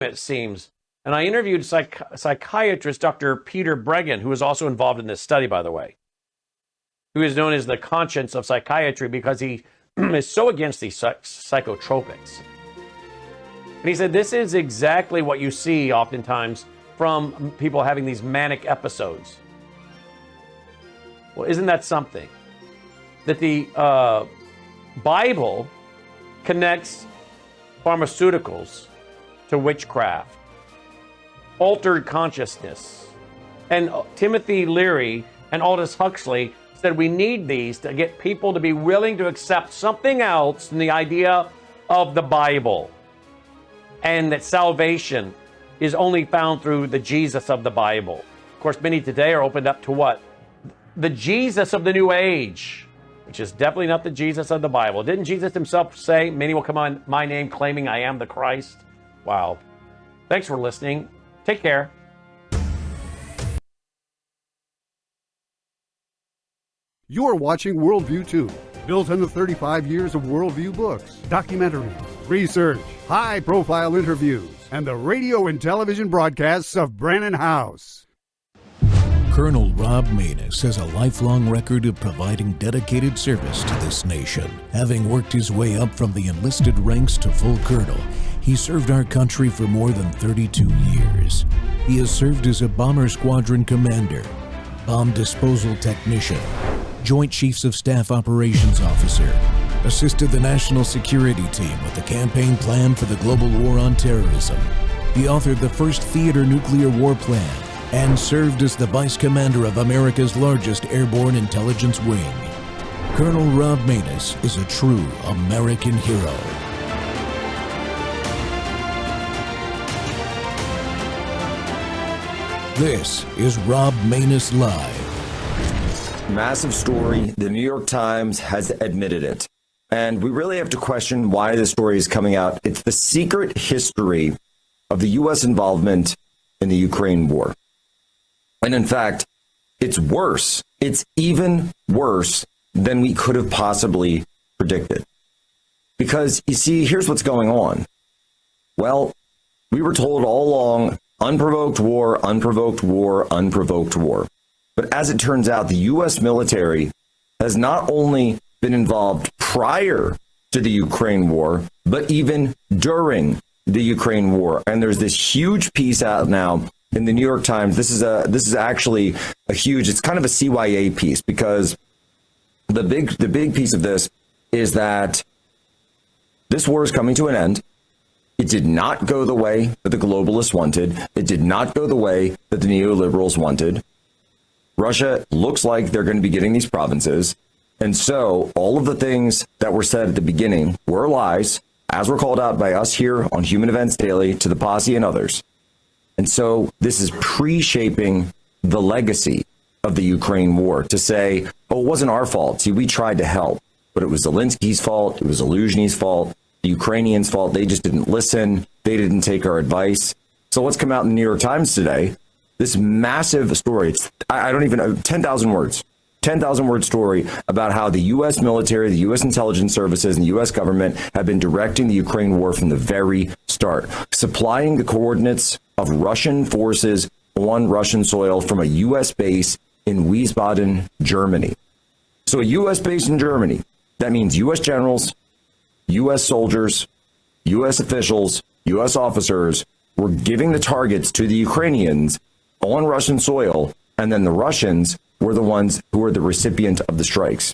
it seems. And I interviewed psychiatrist Dr. Peter Breggin, who is also involved in this study, by the way, who is known as the conscience of psychiatry because he is so against these psychotropics. And he said this is exactly what you see oftentimes from people having these manic episodes. Well, isn't that something? That the Bible connects pharmaceuticals to witchcraft, altered consciousness. And Timothy Leary and Aldous Huxley said we need these to get people to be willing to accept something else than the idea of the Bible. And that salvation is only found through the Jesus of the Bible. Of course, many today are opened up to what? The Jesus of the New Age, which is definitely not the Jesus of the Bible. Didn't Jesus himself say, many will come on my name claiming I am the Christ? Wow. Thanks for listening. Take care. You are watching Worldview 2, built on the 35 years of Worldview books, documentaries, research, high-profile interviews, and the radio and television broadcasts of Brannon House. Colonel Rob Maness has a lifelong record of providing dedicated service to this nation. Having worked his way up from the enlisted ranks to full colonel, he served our country for more than 32 years. He has served as a bomber squadron commander, bomb disposal technician, Joint Chiefs of Staff Operations Officer, assisted the National Security Team with the campaign plan for the global war on terrorism. He authored the first theater nuclear war plan and served as the Vice Commander of America's largest airborne intelligence wing. Colonel Rob Maness is a true American hero. This is Rob Maness Live. Massive story. The New York Times has admitted it. And we really have to question why this story is coming out. It's the secret history of the U.S. involvement in the Ukraine war. And in fact, it's worse. It's even worse than we could have possibly predicted. Because, you see, here's what's going on. Well, we were told all along, unprovoked war, unprovoked war, unprovoked war. But as it turns out, the U.S. military has not only been involved prior to the Ukraine war, but even during the Ukraine war. And there's this huge piece out now in the New York Times. This is actually a huge, it's kind of a CYA piece, because the big piece of this is that this war is coming to an end. It did not go the way that the globalists wanted. It did not go the way that the neoliberals wanted. Russia looks like they're going to be getting these provinces. And so all of the things that were said at the beginning were lies, as were called out by us here on Human Events Daily to the posse and others. And so this is pre-shaping the legacy of the Ukraine war to say, oh, it wasn't our fault. See, we tried to help, but it was Zelensky's fault. It was Zelensky's fault, the Ukrainians' fault. They just didn't listen. They didn't take our advice. So what's come out in the New York Times today? This massive story. It's, I don't even know, 10,000 words. 10,000 word story about how the U.S. military, the U.S. intelligence services, and the U.S. government have been directing the Ukraine war from the very start, supplying the coordinates of Russian forces on Russian soil from a U.S. base in Wiesbaden, Germany. So a U.S. base in Germany, that means U.S. generals, U.S. soldiers, U.S. officials, U.S. officers were giving the targets to the Ukrainians on Russian soil, and then the Russians were the ones who were the recipient of the strikes.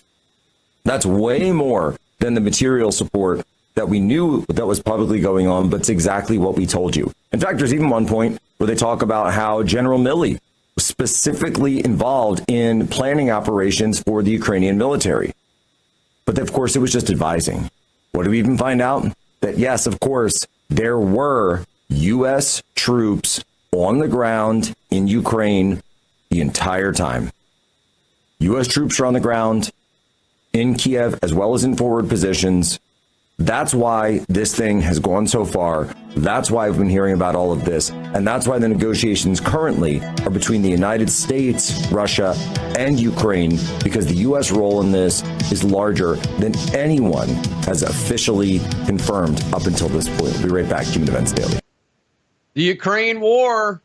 That's way more than the material support that we knew that was publicly going on, but it's exactly what we told you. In fact, there's even one point where they talk about how General Milley was specifically involved in planning operations for the Ukrainian military. But of course, it was just advising. What did we even find out? That yes, of course, there were U.S. troops on the ground in Ukraine the entire time. U.S. troops are on the ground in Kiev as well as in forward positions. That's why this thing has gone so far. That's why I've been hearing about all of this. And that's why the negotiations currently are between the United States, Russia, and Ukraine, because the U.S. role in this is larger than anyone has officially confirmed up until this point. We'll be right back. Human Events Daily. The Ukraine war,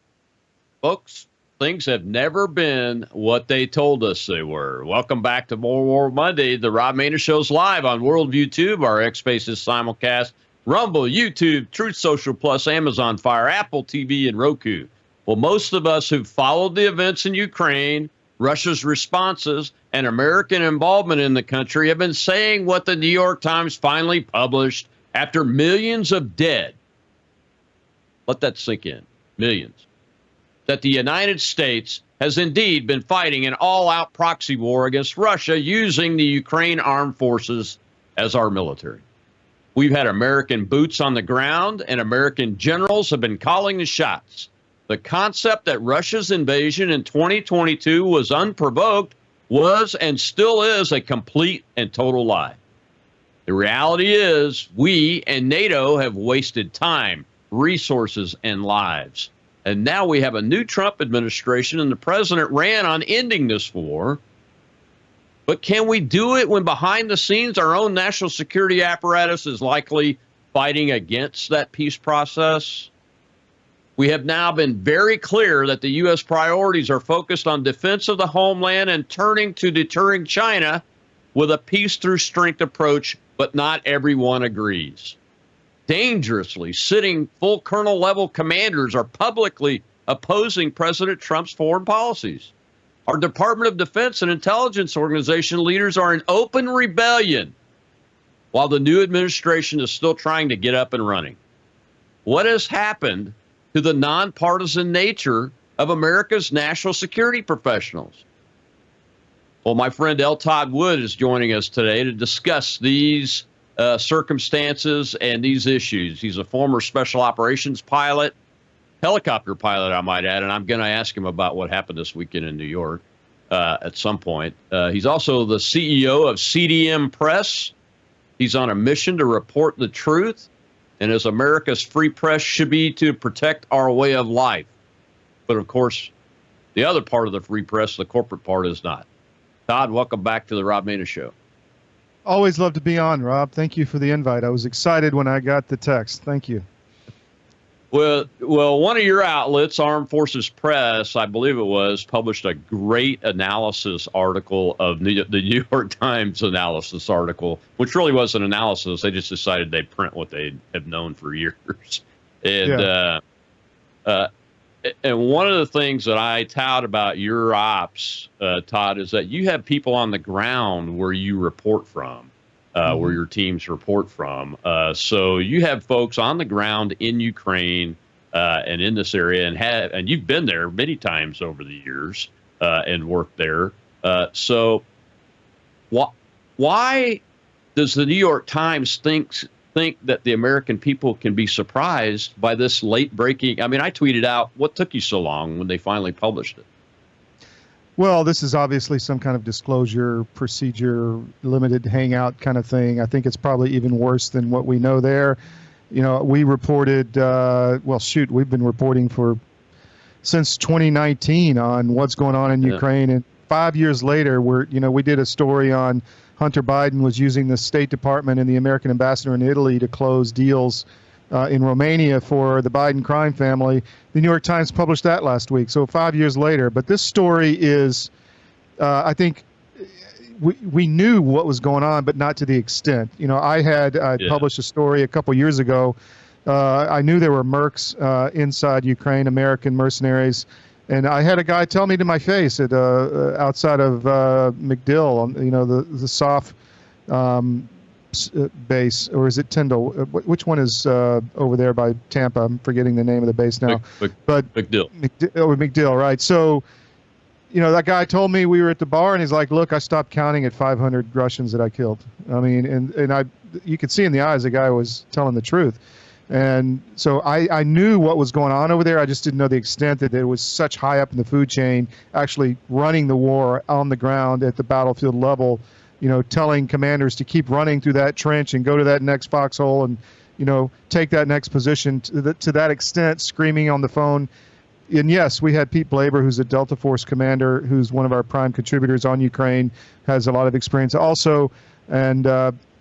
folks, things have never been what they told us they were. Welcome back to More War Monday. The Rob Maness Show's live on Worldview Tube, our X Spaces simulcast, Rumble, YouTube, Truth Social Plus, Amazon Fire, Apple TV, and Roku. Well, most of us who've followed the events in Ukraine, Russia's responses, and American involvement in the country have been saying what the New York Times finally published after millions of dead. Let that sink in. Millions. That the United States has indeed been fighting an all-out proxy war against Russia using the Ukraine armed forces as our military. We've had American boots on the ground, and American generals have been calling the shots. The concept that Russia's invasion in 2022 was unprovoked was and still is a complete and total lie. The reality is we and NATO have wasted time, resources, and lives. And now we have a new Trump administration, and the president ran on ending this war. But can we do it when behind the scenes our own national security apparatus is likely fighting against that peace process? We have now been very clear that the U.S. priorities are focused on defense of the homeland and turning to deterring China with a peace through strength approach, but not everyone agrees. Dangerously, sitting full colonel level commanders are publicly opposing President Trump's foreign policies. Our Department of Defense and intelligence organization leaders are in open rebellion, while the new administration is still trying to get up and running. What has happened to the nonpartisan nature of America's national security professionals? Well, my friend L. Todd Wood is joining us today to discuss these circumstances and these issues. He's a former special operations pilot, helicopter pilot, I might add, and I'm going to ask him about what happened this weekend in New York at some point. He's also the CEO of CDM Press. He's on a mission to report the truth, and as America's free press should be to protect our way of life. But of course, the other part of the free press, the corporate part, is not. Todd, welcome back to the Rob Maness Show. Always love to be on, Rob. Thank you for the invite. I was excited when I got the text. Thank you. Well, one of your outlets, Armed Forces Press, I believe it was, published a great analysis article of the New York Times analysis article, which really wasn't analysis. They just decided they'd print what they have known for years. And and one of the things that I tout about your ops, Todd, is that you have people on the ground where you report from, where your teams report from. So you have folks on the ground in Ukraine and in this area, and you've been there many times over the years and worked there. So why does the New York Times think that the American people can be surprised by this late breaking? I mean, I tweeted out, what took you so long when they finally published it? Well, this is obviously some kind of disclosure procedure, limited hangout kind of thing. I think it's probably even worse than what we know there. You know, we reported, we've been reporting since 2019 on what's going on in Ukraine. And 5 years later, we did a story on Hunter Biden was using the State Department and the American ambassador in Italy to close deals in Romania for the Biden crime family. The New York Times published that last week, so 5 years later. But this story is, I think, we knew what was going on, but not to the extent. You know, I published a story a couple years ago. I knew there were mercs inside Ukraine, American mercenaries. And I had a guy tell me to my face at outside of MacDill, the SOF base, or is it Tyndall? Which one is over there by Tampa? I'm forgetting the name of the base now. But MacDill. MacDill, right? So, that guy told me, we were at the bar, and he's like, "Look, I stopped counting at 500 Russians that I killed." I mean, and you could see in the eyes the guy was telling the truth. And so I knew what was going on over there. I just didn't know the extent that it was such high up in the food chain, actually running the war on the ground at the battlefield level, telling commanders to keep running through that trench and go to that next foxhole and, take that next position to that extent, screaming on the phone. And yes, we had Pete Blaber, who's a Delta Force commander, who's one of our prime contributors on Ukraine, has a lot of experience also. And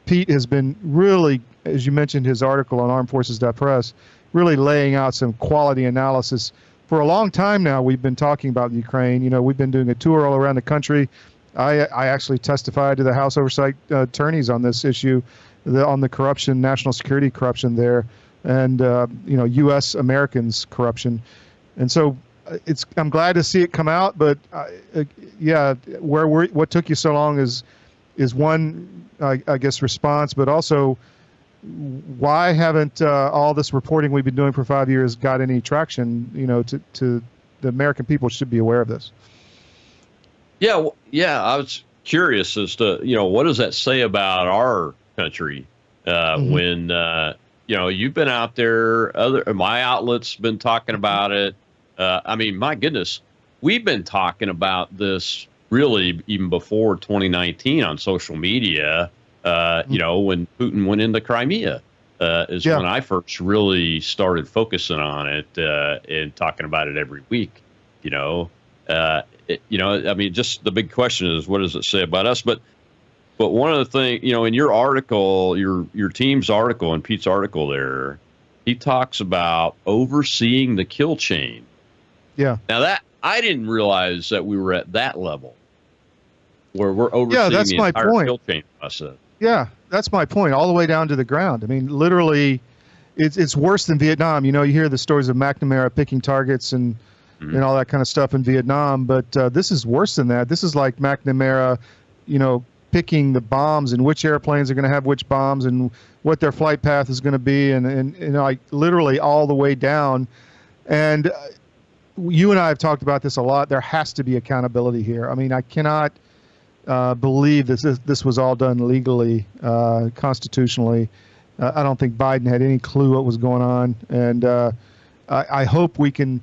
Pete has been really, as you mentioned, his article on armedforces.press, really laying out some quality analysis. For a long time now, we've been talking about Ukraine. You know, we've been doing a tour all around the country. I actually testified to the House Oversight attorneys on this issue, on the corruption, national security corruption there, and you know, U.S. Americans corruption. And so I'm glad to see it come out. But yeah, what took you so long is one, I guess, response, but also why haven't all this reporting we've been doing for 5 years got any traction? You know, to the American people should be aware of this. Yeah, I was curious as to, you know, what does that say about our country when, you know, you've been out there, my outlet's been talking about it. I mean, my goodness, we've been talking about this really even before 2019 on social media. You know, when Putin went into Crimea is when I first really started focusing on it and talking about it every week. You know, you know, I mean, just the big question is, what does it say about us? But one of the things, you know, in your article, your team's article and Pete's article there, he talks about overseeing the kill chain. Yeah. Now that I didn't realize that we were at that level where we're overseeing the entire kill chain process. Yeah, that's my point, all the way down to the ground. I mean, literally, it's worse than Vietnam. You know, you hear the stories of McNamara picking targets and all that kind of stuff in Vietnam, but this is worse than that. This is like McNamara, you know, picking the bombs and which airplanes are going to have which bombs and what their flight path is going to be, and like literally all the way down. And you and I have talked about this a lot. There has to be accountability here. I mean, I cannot believe this was all done legally, constitutionally. I don't think Biden had any clue what was going on, and I hope we can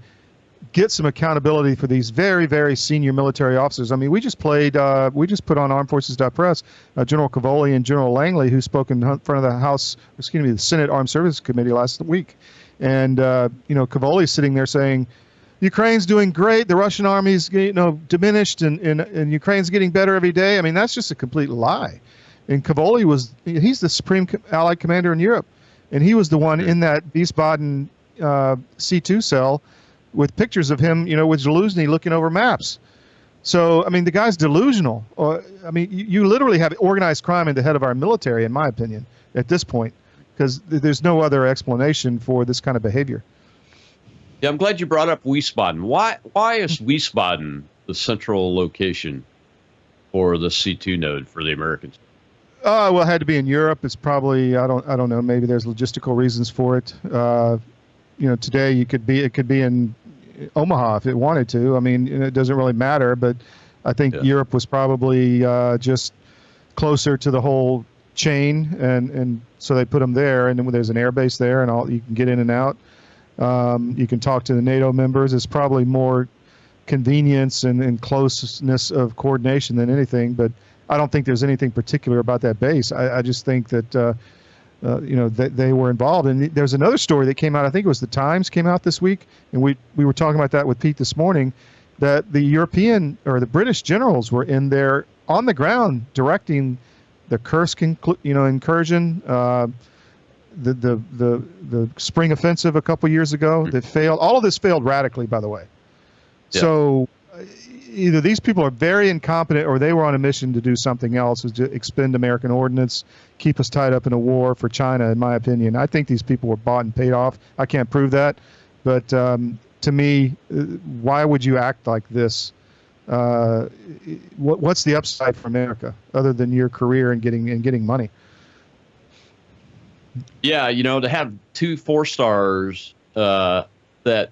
get some accountability for these very, very senior military officers. I mean, we just put on armedforces.press, General Cavoli and General Langley, who spoke in front of the Senate Armed Services Committee last week, and you know, Cavoli's sitting there saying, Ukraine's doing great. The Russian army's, you know, diminished, and Ukraine's getting better every day. I mean, that's just a complete lie. And Cavoli he's the Supreme Allied Commander in Europe, and he was the one in that Wiesbaden C2 cell with pictures of him, you know, with Zaluzny looking over maps. So, I mean, the guy's delusional. I mean, you literally have organized crime at the head of our military, in my opinion, at this point, because there's no other explanation for this kind of behavior. Yeah, I'm glad you brought up Wiesbaden. Why is Wiesbaden the central location for the C2 node for the Americans? Well, it had to be in Europe. It's probably, I don't know, maybe there's logistical reasons for it. You know, today it could be in Omaha if it wanted to. I mean, it doesn't really matter, but I think Europe was probably just closer to the whole chain, and so they put them there, and then there's an air base there, and you can get in and out. You can talk to the NATO members. It's probably more convenience and closeness of coordination than anything, but I don't think there's anything particular about that base. I just think that, you know, they were involved. And there's another story that came out, I think it was the Times came out this week, and we were talking about that with Pete this morning, that the European or the British generals were in there on the ground directing the Kursk, incursion, the spring offensive a couple years ago that failed. All of this failed radically, by the way. Yeah. So either these people are very incompetent or they were on a mission to do something else, to expend American ordnance, keep us tied up in a war for China, in my opinion. I think these people were bought and paid off. I can't prove that. But to me, why would you act like this? What's the upside for America other than your career and getting money? Yeah, you know, to have 2 4-stars that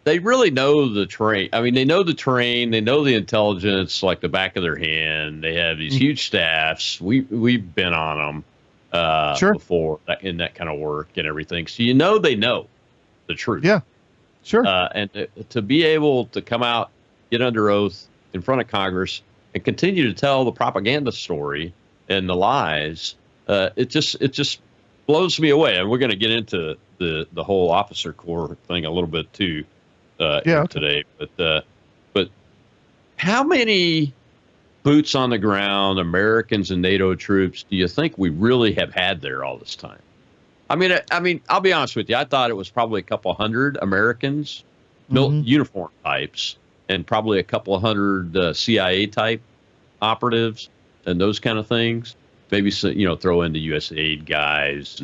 they really know the terrain. I mean, they know the terrain, they know the intelligence like the back of their hand. They have these huge staffs. We've been on them before in that kind of work and everything. So you know they know the truth. Yeah, sure. And to be able to come out, get under oath in front of Congress, and continue to tell the propaganda story and the lies, it just blows me away. And we're going to get into the whole officer corps thing a little bit too today. But how many boots on the ground, Americans and NATO troops, do you think we really have had there all this time? I mean, I'll be honest with you. I thought it was probably a couple hundred Americans, uniform types, and probably a couple hundred CIA type operatives and those kind of things. Maybe throw in the USAID guys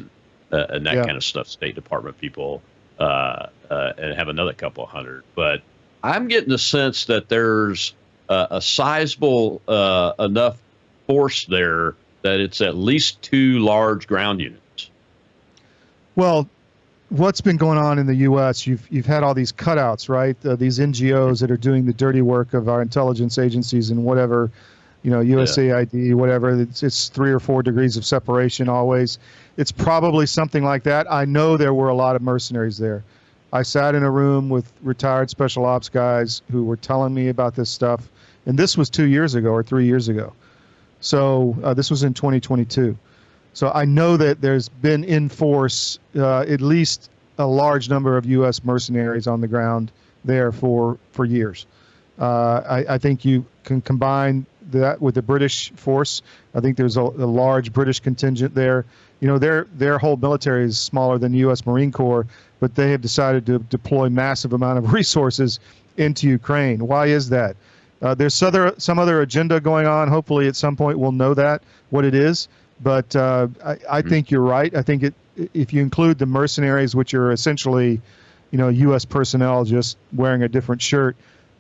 and that kind of stuff, State Department people, and have another couple hundred. But I'm getting the sense that there's a sizable enough force there that it's at least 2 large ground units. Well, what's been going on in the U.S., you've had all these cutouts, right? These NGOs that are doing the dirty work of our intelligence agencies and whatever, USAID, whatever. It's 3 or 4 degrees of separation always. It's probably something like that. I know there were a lot of mercenaries there. I sat in a room with retired special ops guys who were telling me about this stuff. And this was 2 years ago or 3 years ago. So this was in 2022. So I know that there's been in force at least a large number of U.S. mercenaries on the ground there for years. I think you can combine that with the British force. I think there's a large British contingent there. Their whole military is smaller than the U.S. Marine Corps, but they have decided to deploy massive amount of resources into Ukraine. Why is that? There's some other agenda going on. Hopefully at some point we'll know what it is. But I think you're right. I think if you include the mercenaries, which are essentially, U.S. personnel just wearing a different shirt,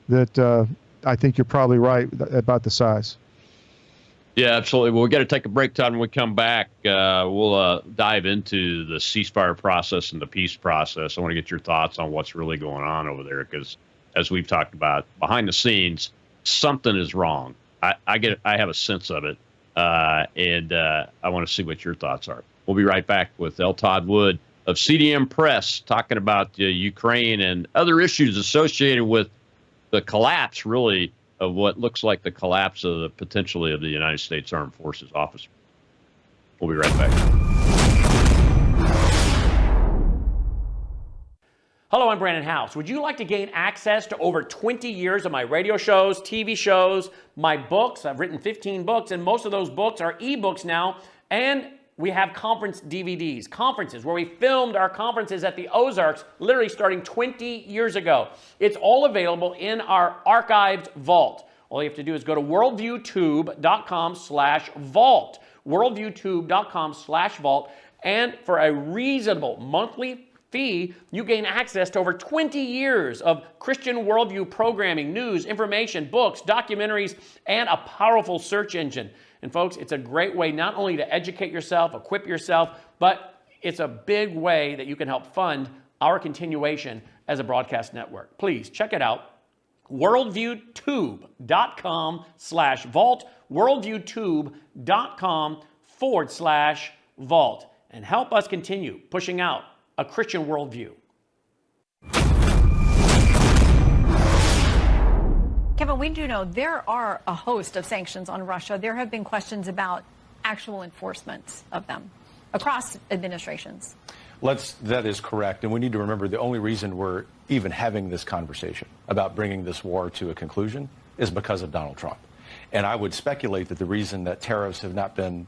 that I think you're probably right about the size. Yeah, absolutely. Well, we got to take a break, Todd. When we come back, we'll dive into the ceasefire process and the peace process. I want to get your thoughts on what's really going on over there, because as we've talked about behind the scenes, something is wrong. I have a sense of it, and I want to see what your thoughts are. We'll be right back with L. Todd Wood of CDM Press talking about Ukraine and other issues associated with the collapse, really, of what looks like the collapse of potentially of the United States Armed Forces officer. We'll be right back. Hello, I'm Brandon House. Would you like to gain access to over 20 years of my radio shows, TV shows, my books? I've written 15 books, and most of those books are ebooks now, and we have conference DVDs, conferences where we filmed our conferences at the Ozarks, literally starting 20 years ago. It's all available in our archived vault. All you have to do is go to worldviewtube.com/vault, worldviewtube.com/vault, and for a reasonable monthly fee, you gain access to over 20 years of Christian worldview programming, news, information, books, documentaries, and a powerful search engine. And folks, it's a great way not only to educate yourself, equip yourself, but it's a big way that you can help fund our continuation as a broadcast network. Please check it out. worldviewtube.com/vault, worldviewtube.com/vault, and help us continue pushing out a Christian worldview. Kevin, we do know there are a host of sanctions on Russia. There have been questions about actual enforcement of them across administrations. That is correct. And we need to remember the only reason we're even having this conversation about bringing this war to a conclusion is because of Donald Trump. And I would speculate that the reason that tariffs have not been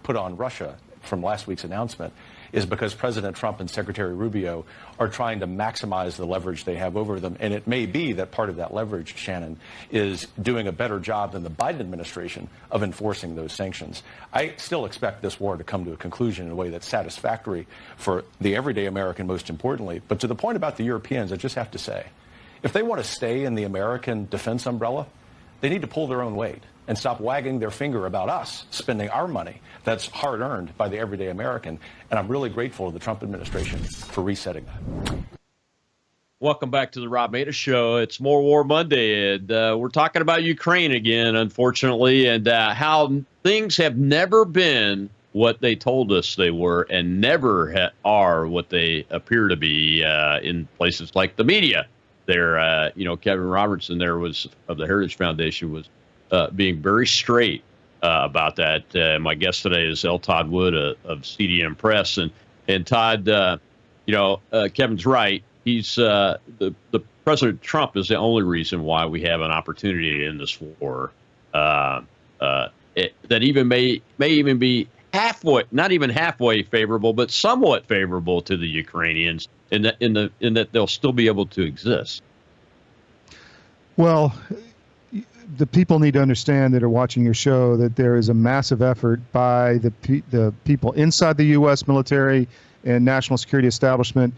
put on Russia from last week's announcement is because President Trump and Secretary Rubio are trying to maximize the leverage they have over them. And it may be that part of that leverage, Shannon, is doing a better job than the Biden administration of enforcing those sanctions. I still expect this war to come to a conclusion in a way that's satisfactory for the everyday American, most importantly. But to the point about the Europeans, I just have to say, if they want to stay in the American defense umbrella, they need to pull their own weight and stop wagging their finger about us spending our money that's hard-earned by the everyday American. And I'm really grateful to the Trump administration for resetting that. Welcome back to the Rob Maness Show. It's More War Monday, and we're talking about Ukraine again, unfortunately, and how things have never been what they told us they were and never are what they appear to be in places like the media. There, Kevin Robertson there was of the Heritage Foundation was being very straight about that. My guest today is L. Todd Wood of CDM Press, and Todd, Kevin's right. He's the President Trump is the only reason why we have an opportunity in this war that even may even be halfway, not even halfway favorable, but somewhat favorable to the Ukrainians in that they'll still be able to exist. Well, the people need to understand that are watching your show that there is a massive effort by the people inside the U.S. military and national security establishment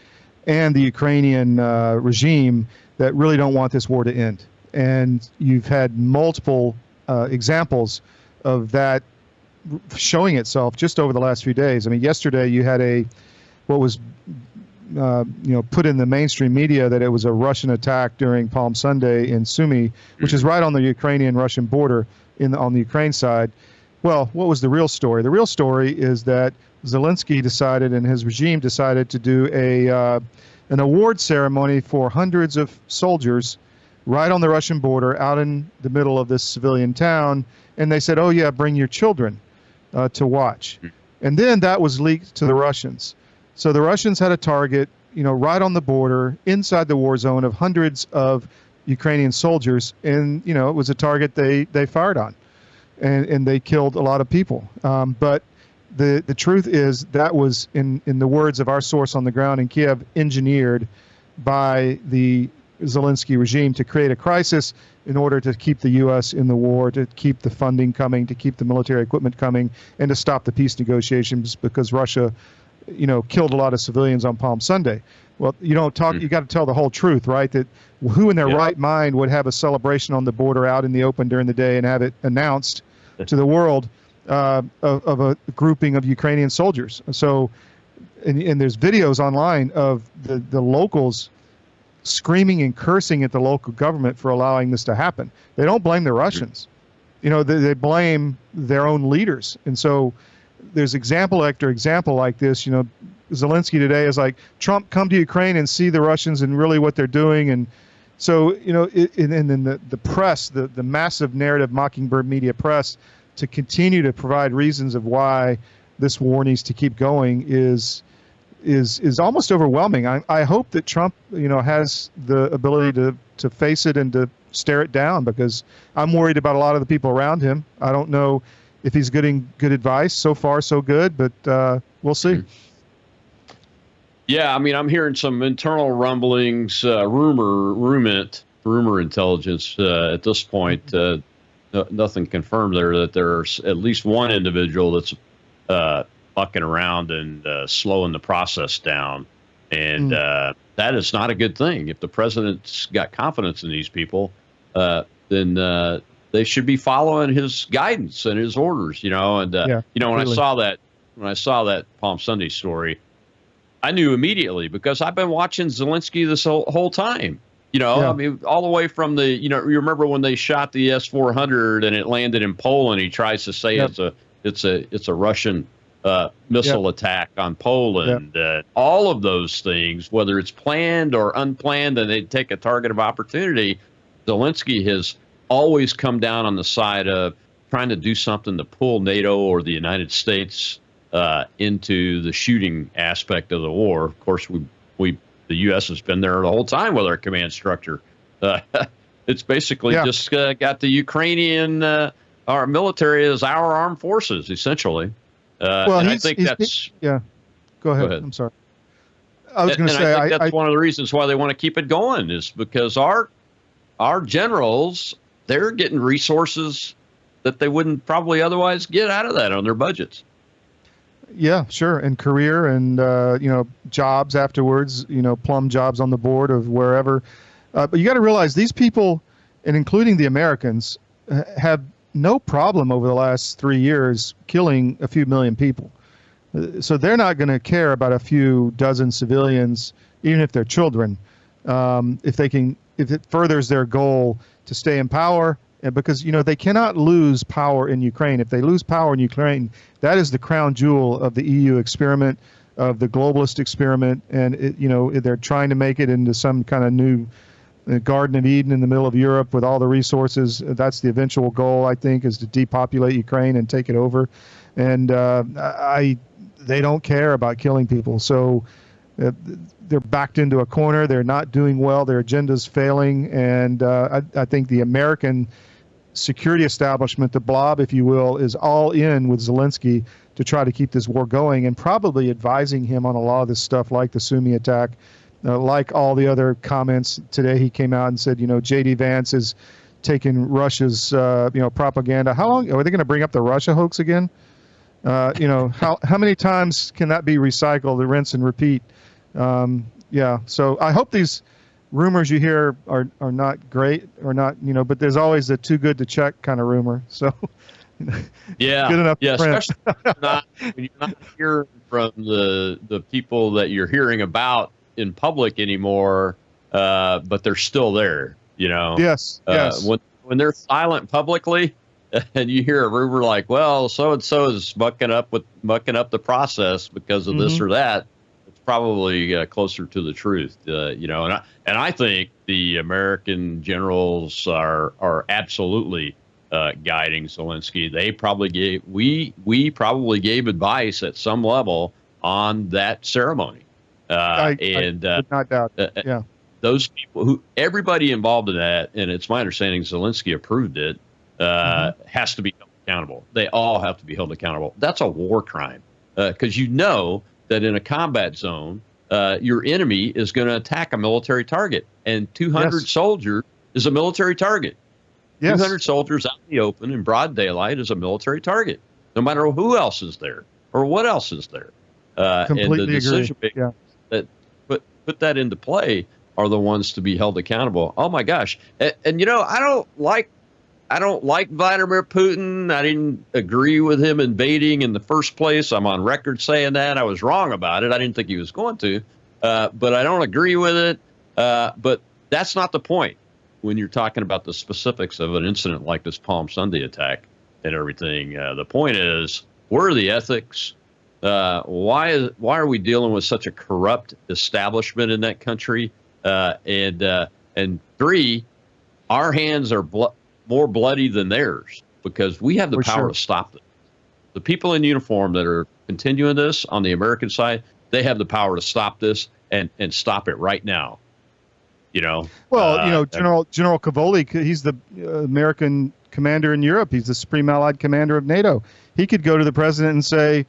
and the Ukrainian regime that really don't want this war to end. And you've had multiple examples of that showing itself just over the last few days. I mean, yesterday you had what was put in the mainstream media that it was a Russian attack during Palm Sunday in Sumy, which is right on the Ukrainian-Russian border on the Ukraine side. Well, what was the real story? The real story is that Zelensky decided and his regime decided to do an award ceremony for hundreds of soldiers right on the Russian border out in the middle of this civilian town. And they said, oh, yeah, bring your children to watch. And then that was leaked to the Russians. So the Russians had a target, right on the border inside the war zone of hundreds of Ukrainian soldiers. And, it was a target they fired on. And they killed a lot of people. But the truth is that was, in the words of our source on the ground in Kiev, engineered by the Zelensky regime to create a crisis in order to keep the U.S. in the war, to keep the funding coming, to keep the military equipment coming, and to stop the peace negotiations because Russia, killed a lot of civilians on Palm Sunday. Well, you don't talk. You got to tell the whole truth, right? That who in their right mind would have a celebration on the border out in the open during the day and have it announced to the world of a grouping of Ukrainian soldiers? So, and there's videos online of the locals screaming and cursing at the local government for allowing this to happen. They don't blame the Russians. They blame their own leaders. And so there's example after example like this. Zelensky today is like, Trump, come to Ukraine and see the Russians and really what they're doing. And so, and then the press, the massive narrative Mockingbird media press, to continue to provide reasons of why this war needs to keep going is almost overwhelming. I hope that Trump, has the ability to face it and to stare it down, because I'm worried about a lot of the people around him. I don't know if he's getting good advice. So far, so good, but we'll see. Yeah, I mean, I'm hearing some internal rumblings, rumor intelligence at this point. Nothing confirmed there that there's at least one individual that's mucking around and slowing the process down. And that is not a good thing. If the president's got confidence in these people, then they should be following his guidance and his orders, And, when I saw that Palm Sunday story, I knew immediately, because I've been watching Zelensky this whole time. I mean, all the way from you remember when they shot the S-400 and it landed in Poland. He tries to say it's a Russian missile attack on Poland. All of those things, whether it's planned or unplanned, and they take a target of opportunity. Zelensky has always come down on the side of trying to do something to pull NATO or the United States into the shooting aspect of the war. Of course, the U.S. has been there the whole time with our command structure. It's basically just got the Ukrainian, our military as our armed forces, essentially. And I think that's... Go ahead. I'm sorry. I was going to say... I think that's one of the reasons why they want to keep it going, is because our generals, they're getting resources that they wouldn't probably otherwise get out of that on their budgets. Yeah, sure. And career and, jobs afterwards, plum jobs on the board of wherever. But you got to realize these people, and including the Americans, have no problem over the last 3 years killing a few million people. So they're not going to care about a few dozen civilians, even if they're children, if it furthers their goal to stay in power. Because, they cannot lose power in Ukraine. If they lose power in Ukraine, that is the crown jewel of the EU experiment, of the globalist experiment. And, they're trying to make it into some kind of new Garden of Eden in the middle of Europe with all the resources. That's the eventual goal, I think, is to depopulate Ukraine and take it over. And they don't care about killing people. So they're backed into a corner. They're not doing well. Their agenda's failing. And I think the American security establishment, the blob, if you will, is all in with Zelensky to try to keep this war going, and probably advising him on a lot of this stuff, like the Sumy attack, like all the other comments today. He came out and said, J.D. Vance is taking Russia's, propaganda. How long are they going to bring up the Russia hoax again? How many times can that be recycled, the rinse and repeat? So I hope these rumors you hear are not great or not, but there's always the too good to check kind of rumor. So yeah, good enough. Yeah, to print. especially when you're not hearing from the people that you're hearing about in public anymore, but they're still there. Yes. When they're silent publicly, and you hear a rumor like, well, so and so is mucking up the process because of this or that, it's probably closer to the truth. And I think the American generals are absolutely guiding Zelensky. They probably we probably gave advice at some level on that ceremony. I would not doubt. Yeah. Those people everybody involved in that, and it's my understanding Zelensky approved it, has to be held accountable. They all have to be held accountable. That's a war crime, because that in a combat zone, your enemy is going to attack a military target, and 200 soldiers is a military target. Yes. 200 soldiers out in the open in broad daylight is a military target, no matter who else is there or what else is there. Completely and the decision agree. that put that into play are the ones to be held accountable. Oh my gosh. And I don't like Vladimir Putin. I didn't agree with him invading in the first place. I'm on record saying that. I was wrong about it. I didn't think he was going to, but I don't agree with it. But that's not the point when you're talking about the specifics of an incident like this Palm Sunday attack and everything. The point is, where are the ethics? Why are we dealing with such a corrupt establishment in that country? And three, our hands are more bloody than theirs because we have the power to stop them. The people in uniform that are continuing this on the American side, they have the power to stop this and stop it right now. General Cavoli, he's the American commander in Europe. He's the Supreme Allied Commander of NATO. He could go to the president and say,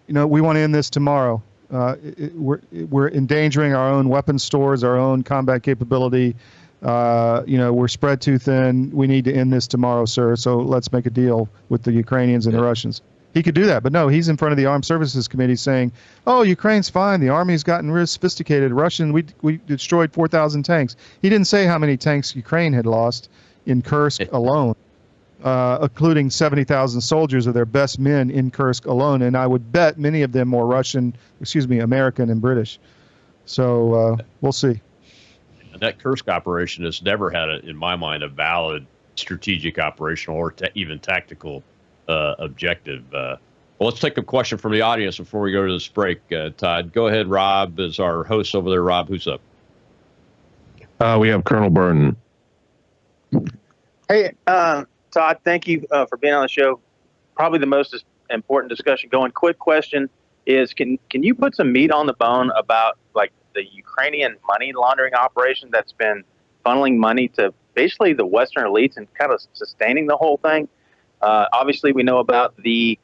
we want to end this tomorrow. We're endangering our own weapons stores, our own combat capability. We're spread too thin. We need to end this tomorrow, sir. So let's make a deal with the Ukrainians and the Russians. He could do that, but no, he's in front of the Armed Services Committee saying, "Oh, Ukraine's fine. The army's gotten really sophisticated. We destroyed 4,000 tanks." He didn't say how many tanks Ukraine had lost in Kursk alone, including 70,000 soldiers of their best men in Kursk alone, and I would bet many of them were American and British. So we'll see. And that Kursk operation has never had, in my mind, a valid strategic, operational, or even tactical objective. Well, let's take a question from the audience before we go to this break. Todd, go ahead. Rob is our host over there. Rob, who's up? We have Colonel Burton. Hey, Todd, thank you for being on the show. Probably the most important discussion going. Quick question is, can you put some meat on the bone about like the Ukrainian money laundering operation that's been funneling money to basically the Western elites and kind of sustaining the whole thing? Obviously, we know about the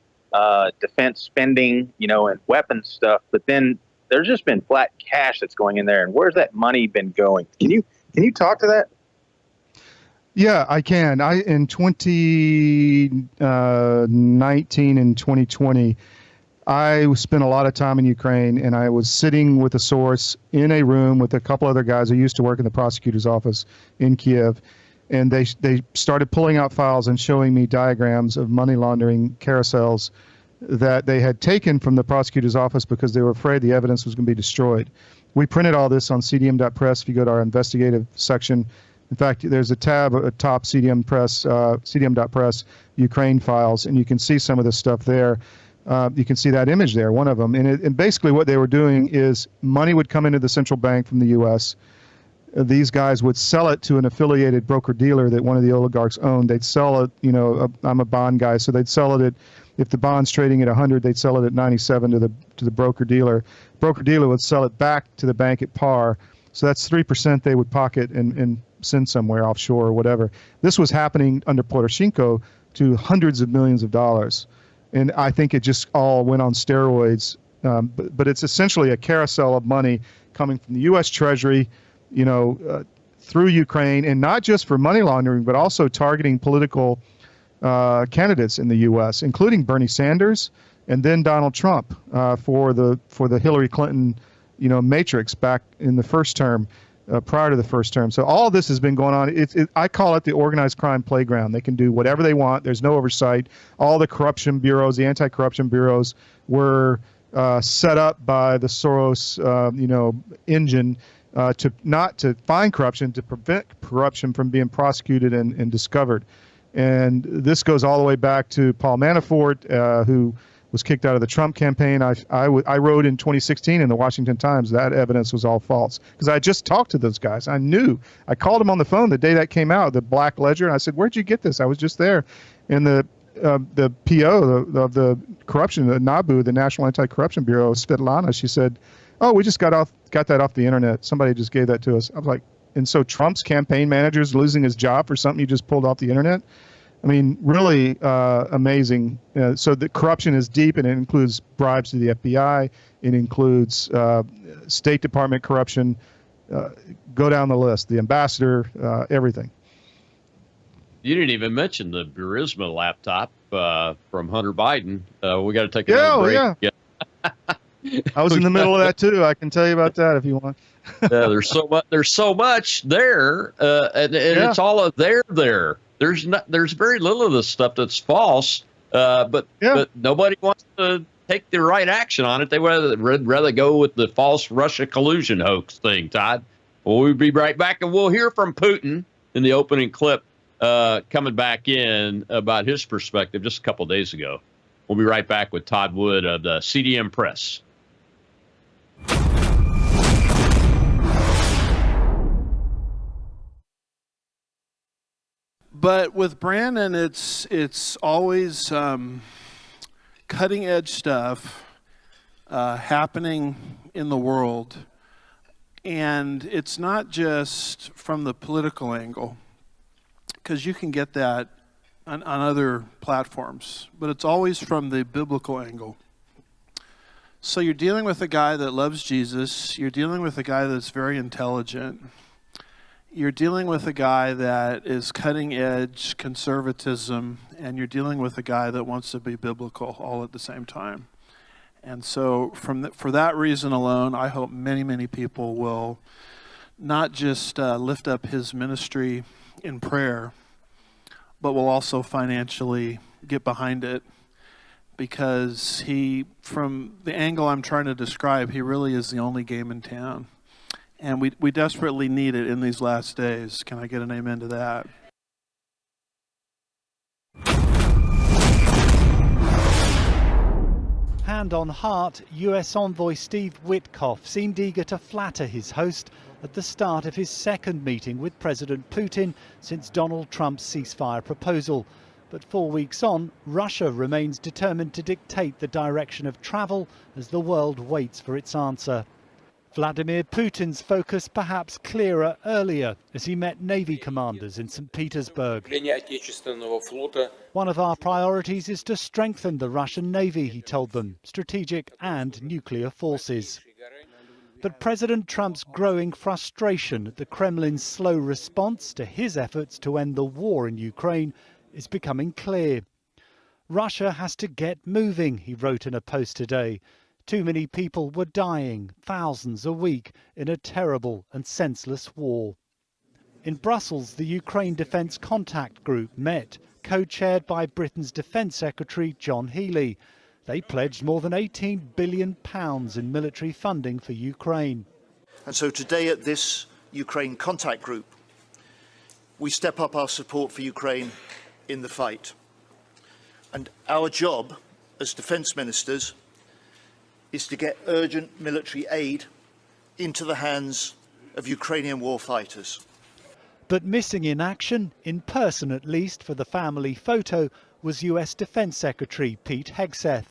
defense spending, and weapons stuff, but then there's just been flat cash that's going in there. And where's that money been going? Can you talk to that? Yeah, I can. In 2019 and 2020, I spent a lot of time in Ukraine, and I was sitting with a source in a room with a couple other guys who used to work in the prosecutor's office in Kiev. And they started pulling out files and showing me diagrams of money laundering carousels that they had taken from the prosecutor's office because they were afraid the evidence was going to be destroyed. We printed all this on cdm.press. If you go to our investigative section, in fact, there's a tab atop cdm.press Ukraine files, and you can see some of this stuff there. You can see that image there, one of them. And basically what they were doing is money would come into the central bank from the U.S., these guys would sell it to an affiliated broker-dealer that one of the oligarchs owned. They'd sell it, I'm a bond guy, so they'd sell it if the bond's trading at 100, they'd sell it at 97 to the broker-dealer. Broker-dealer would sell it back to the bank at par. So that's 3% they would pocket and send somewhere offshore or whatever. This was happening under Poroshenko to hundreds of millions of dollars. And I think it just all went on steroids. But it's essentially a carousel of money coming from the U.S. Treasury, through Ukraine, and not just for money laundering, but also targeting political candidates in the U.S., including Bernie Sanders and then Donald Trump for the Hillary Clinton, matrix back in the first term, prior to the first term. So all this has been going on. I call it the organized crime playground. They can do whatever they want. There's no oversight. All the corruption bureaus, the anti-corruption bureaus, were set up by the Soros, engine to find corruption, to prevent corruption from being prosecuted and discovered. And this goes all the way back to Paul Manafort, who was kicked out of the Trump campaign. I wrote in 2016 in the Washington Times that evidence was all false, because I just talked to those guys. I called them on the phone the day that came out, the Black Ledger, and I said, "Where'd you get this?" I was just there. And the PO of the corruption, the NABU, the National Anti-Corruption Bureau, Svetlana, she said, "Oh, we just got that off the internet. Somebody just gave that to us." I was like, and so Trump's campaign manager's losing his job for something you just pulled off the internet? I mean, really amazing. So the corruption is deep, and it includes bribes to the FBI. It includes State Department corruption. Go down the list, the ambassador, everything. You didn't even mention the Burisma laptop from Hunter Biden. We got to take a break. Yeah. I was in the middle of that too. I can tell you about that if you want. There's so much. There's so much there, and it's all there. There's very little of this stuff that's false. But nobody wants to take the right action on it. They would rather go with the false Russia collusion hoax thing. Todd, well, we'll be right back, and we'll hear from Putin in the opening clip coming back in about his perspective just a couple days ago. We'll be right back with Todd Wood of the CDM Press. But with Brandon, it's always cutting edge stuff happening in the world, and it's not just from the political angle, because you can get that on other platforms, but it's always from the biblical angle. So you're dealing with a guy that loves Jesus, you're dealing with a guy that's very intelligent, you're dealing with a guy that is cutting edge conservatism, and you're dealing with a guy that wants to be biblical all at the same time. And so for that reason alone, I hope many people will not just lift up his ministry in prayer, but will also financially get behind it, because from the angle I'm trying to describe, he really is the only game in town. And we desperately need it in these last days. Can I get an amen to that? Hand on heart, US envoy Steve Witkoff seemed eager to flatter his host at the start of his second meeting with President Putin since Donald Trump's ceasefire proposal. But 4 weeks on, Russia remains determined to dictate the direction of travel as the world waits for its answer. Vladimir Putin's focus perhaps clearer earlier as he met Navy commanders in St. Petersburg. One of our priorities is to strengthen the Russian Navy, he told them, strategic and nuclear forces. But President Trump's growing frustration at the Kremlin's slow response to his efforts to end the war in Ukraine is becoming clear. Russia has to get moving, he wrote in a post today. Too many people were dying, thousands a week, in a terrible and senseless war. In Brussels, the Ukraine Defence Contact Group met, co-chaired by Britain's Defence Secretary John Healey. They pledged more than £18 billion in military funding for Ukraine. And so today at this Ukraine Contact Group, we step up our support for Ukraine in the fight. And our job as defence ministers is to get urgent military aid into the hands of Ukrainian war fighters. But missing in action, in person at least for the family photo, was US Defence Secretary Pete Hegseth.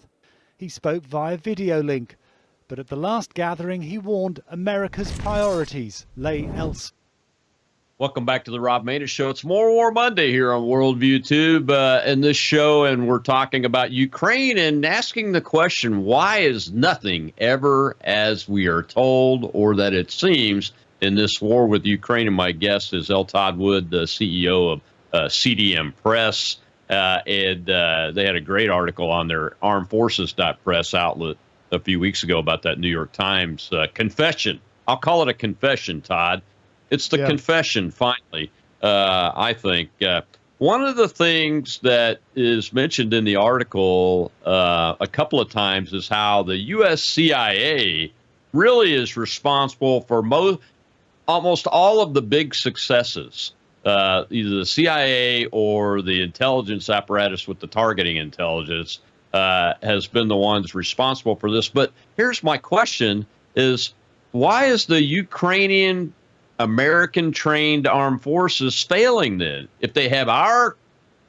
He spoke via video link, but at the last gathering he warned America's priorities lay elsewhere. Welcome back to the Rob Maness Show. It's More War Monday here on Worldview Tube in this show, and we're talking about Ukraine and asking the question, why is nothing ever as we are told or that it seems in this war with Ukraine? And my guest is L. Todd Wood, the CEO of CDM Press, and they had a great article on their armedforces.press outlet a few weeks ago about that New York Times confession. I'll call it a confession, Todd. It's the confession, finally, I think. One of the things that is mentioned in the article a couple of times is how the U.S. CIA really is responsible for almost all of the big successes. Either the CIA or the intelligence apparatus with the targeting intelligence has been the ones responsible for this. But here's my question is, why is the Ukrainian American-trained armed forces failing then? If they have our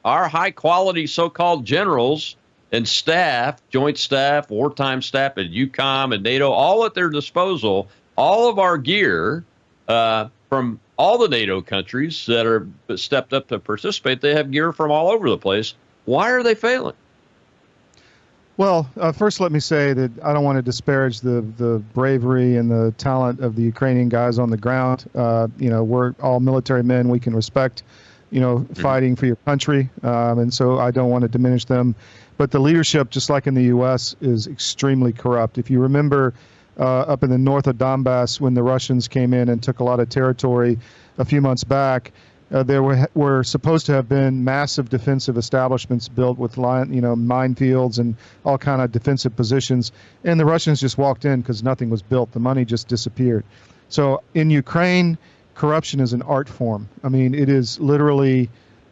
high-quality so-called generals and staff, joint staff, wartime staff at UCOM and NATO, all at their disposal, all of our gear from all the NATO countries that are stepped up to participate, they have gear from all over the place. Why are they failing? Well, first let me say that I don't want to disparage the bravery and the talent of the Ukrainian guys on the ground. We're all military men. We can respect, fighting for your country. And so I don't want to diminish them. But the leadership, just like in the U.S., is extremely corrupt. If you remember up in the north of Donbass when the Russians came in and took a lot of territory a few months back, there were supposed to have been massive defensive establishments built with minefields and all kind of defensive positions, and the Russians just walked in because nothing was built. The money just disappeared. So in Ukraine, corruption is an art form. I mean, it is literally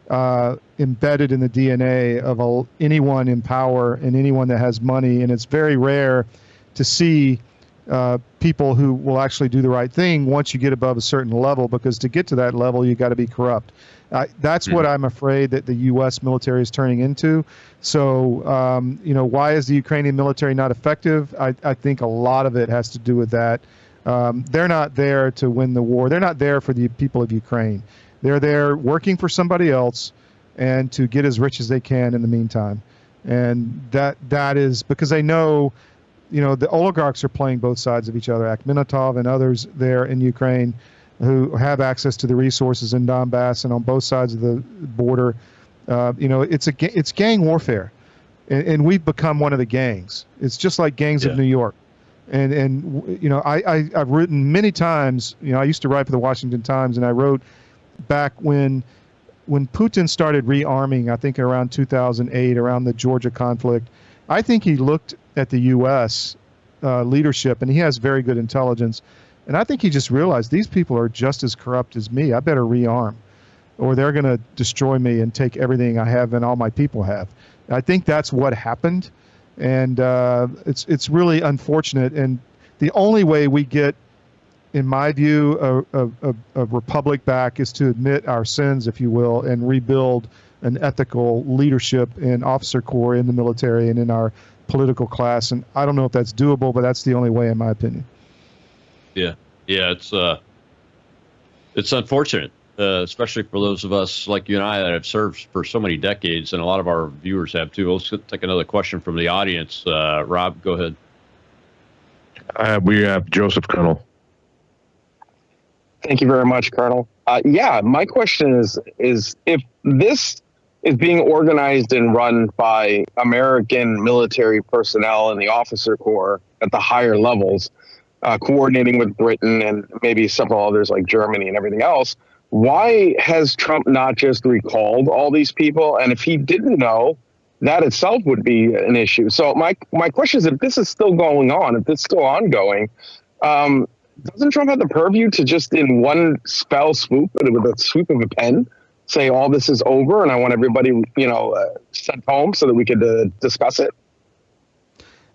embedded in the DNA of anyone in power and anyone that has money, and it's very rare to see people who will actually do the right thing once you get above a certain level, because to get to that level, you got to be corrupt. That's what I'm afraid that the U.S. military is turning into. So, why is the Ukrainian military not effective? I think a lot of it has to do with that. They're not there to win the war. They're not there for the people of Ukraine. They're there working for somebody else and to get as rich as they can in the meantime. And that is because they know, the oligarchs are playing both sides of each other. Akhmenatov and others there in Ukraine who have access to the resources in Donbass and on both sides of the border. It's gang warfare, and we've become one of the gangs. It's just like gangs of New York. And I've written many times. I used to write for the Washington Times, and I wrote back when Putin started rearming, I think around 2008, around the Georgia conflict. I think he looked at the U.S. Leadership, and he has very good intelligence. And I think he just realized these people are just as corrupt as me. I better rearm, or they're going to destroy me and take everything I have and all my people have. I think that's what happened, and it's really unfortunate. And the only way we get, in my view, a republic back is to admit our sins, if you will, and rebuild an ethical leadership and officer corps in the military and in our political class. And I don't know if that's doable, but that's the only way, in my opinion. Yeah, it's unfortunate, especially for those of us like you and I that have served for so many decades, and a lot of our viewers have too. Let's take another question from the audience. Rob, go ahead. We have Joseph Colonel. Thank you very much, Colonel. My question is if this is being organized and run by American military personnel in the officer corps at the higher levels, coordinating with Britain and maybe several others like Germany and everything else, why has Trump not just recalled all these people? And if he didn't know, that itself would be an issue. So my question is, if this is still going on, if it's still ongoing, doesn't Trump have the purview to just in one fell swoop, with a swoop of a pen, say all this is over and I want everybody, sent home so that we could discuss it?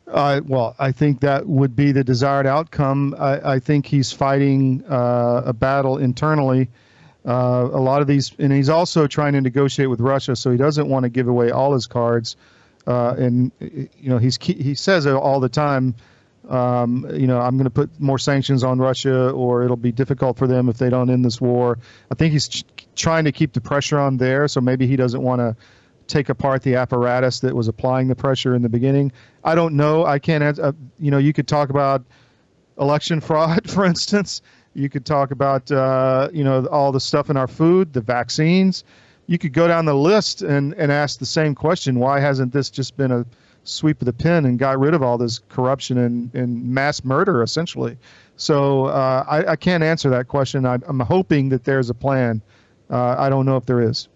Well, I think that would be the desired outcome. I think he's fighting a battle internally. A lot of these, and he's also trying to negotiate with Russia, so he doesn't want to give away all his cards. He says it all the time. I'm going to put more sanctions on Russia, or it'll be difficult for them if they don't end this war. I think he's trying to keep the pressure on there, so maybe he doesn't want to take apart the apparatus that was applying the pressure in the beginning. I don't know. I can't answer. You could talk about election fraud, for instance. You could talk about, all the stuff in our food, the vaccines. You could go down the list and ask the same question. Why hasn't this just been a sweep of the pen and got rid of all this corruption and mass murder, essentially? So I can't answer that question. I'm hoping that there's a plan. I don't know if there is.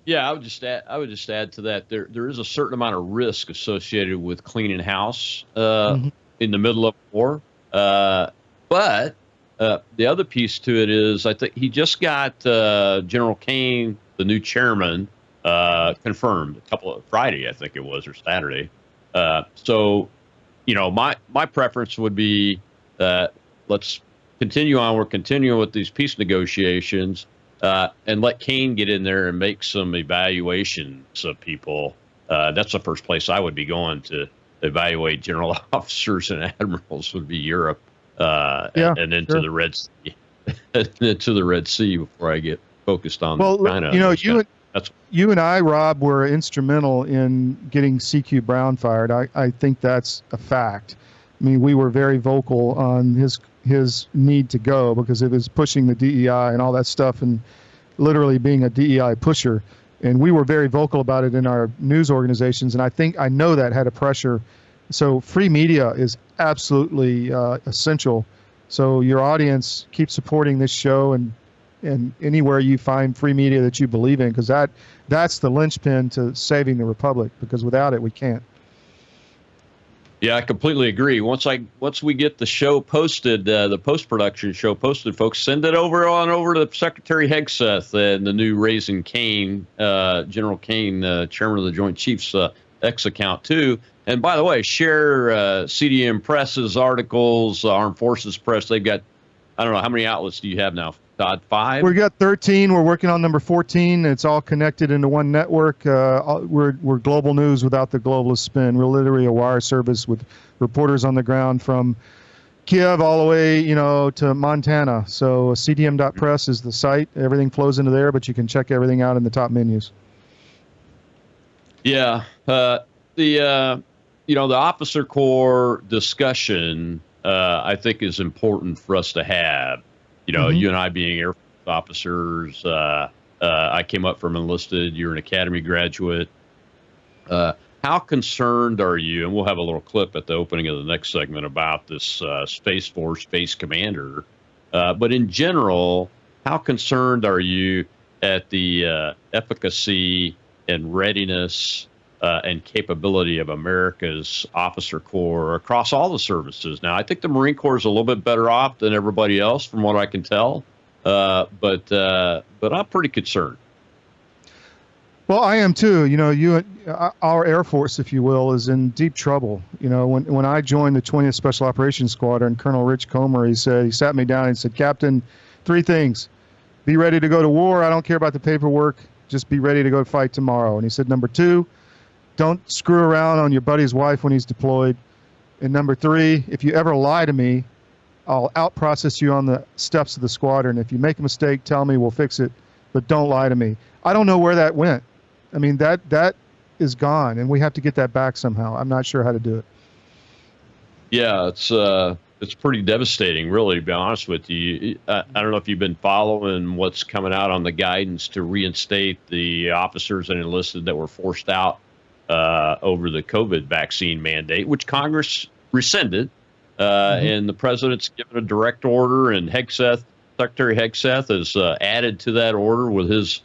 Yeah, I would just add to that. There is a certain amount of risk associated with cleaning house in the middle of war. But the other piece to it is, I think he just got General Kane, the new chairman, confirmed Friday, I think it was, or Saturday. So, my preference would be let's continue on. We're continuing with these peace negotiations. And let Kane get in there and make some evaluations of people. That's the first place I would be going to evaluate general officers and admirals, would be Europe, and then to the Red Sea, and then to the Red Sea before I get focused on China. You and I, Rob, were instrumental in getting CQ Brown fired. I think that's a fact. I mean, we were very vocal on his need to go because it was pushing the DEI and all that stuff, and literally being a DEI pusher. And we were very vocal about it in our news organizations, and I know that had a pressure. So free media is absolutely essential. So your audience, keep supporting this show and anywhere you find free media that you believe in, because that's the linchpin to saving the republic, because without it we can't. Yeah, I completely agree. Once we get the show posted, the post-production show posted, folks, send it over to Secretary Hegseth and the new Raising Kane, General Kane, Chairman of the Joint Chiefs X account too. And by the way, share CDM Press's articles, Armed Forces Press. They've got, I don't know, how many outlets do you have now, Todd? 5? We got 13. We're working on number 14. It's all connected into one network. We're global news without the globalist spin. We're literally a wire service with reporters on the ground from Kiev all the way, to Montana. So cdm.press is the site. Everything flows into there, but you can check everything out in the top menus. Yeah, the officer corps discussion, I think, is important for us to have. You and I being Air Force officers, I came up from enlisted. You're an academy graduate. How concerned are you? And we'll have a little clip at the opening of the next segment about this Space Force Space Commander. But in general, how concerned are you at the efficacy and readiness and capability of America's officer corps across all the services? Now, I think the Marine Corps is a little bit better off than everybody else, from what I can tell. But I'm pretty concerned. Well, I am too. Our Air Force, if you will, is in deep trouble. When I joined the 20th Special Operations Squadron, Colonel Rich Comer, he sat me down and said, "Captain, 3 things: be ready to go to war. I don't care about the paperwork. Just be ready to go fight tomorrow." And he said, "Number 2, don't screw around on your buddy's wife when he's deployed. And number 3, if you ever lie to me, I'll out-process you on the steps of the squadron. If you make a mistake, tell me, we'll fix it, but don't lie to me." I don't know where that went. I mean, that is gone, and we have to get that back somehow. I'm not sure how to do it. Yeah, it's pretty devastating, really, to be honest with you. I don't know if you've been following what's coming out on the guidance to reinstate the officers and enlisted that were forced out over the COVID vaccine mandate, which Congress rescinded, and the president's given a direct order, and Secretary Hegseth has added to that order with his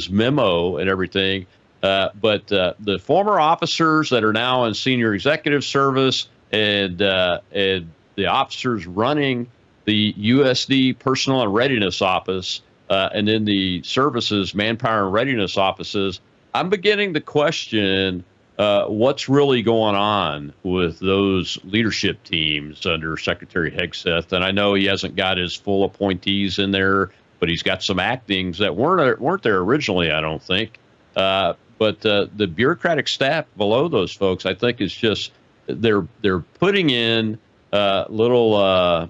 memo and everything. But the former officers that are now in senior executive service and the officers running the USD Personnel and Readiness Office and then the services Manpower and Readiness Offices, I'm beginning to question what's really going on with those leadership teams under Secretary Hegseth. And I know he hasn't got his full appointees in there, but he's got some actings that weren't there originally, I don't think. But the bureaucratic staff below those folks, I think, is just they're putting in little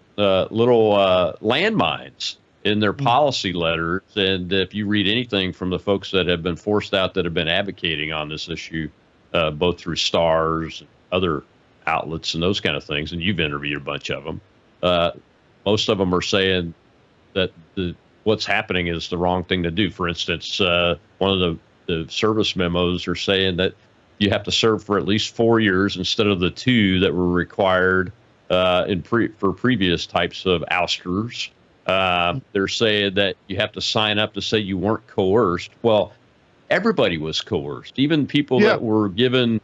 landmines in their policy letters. And if you read anything from the folks that have been forced out that have been advocating on this issue, both through Stars, and other outlets, and those kind of things, and you've interviewed a bunch of them, most of them are saying that what's happening is the wrong thing to do. For instance, one of the service memos are saying that you have to serve for at least 4 years instead of the 2 that were required for previous types of ousters. They're saying that you have to sign up to say you weren't coerced. Well, everybody was coerced, even people that were given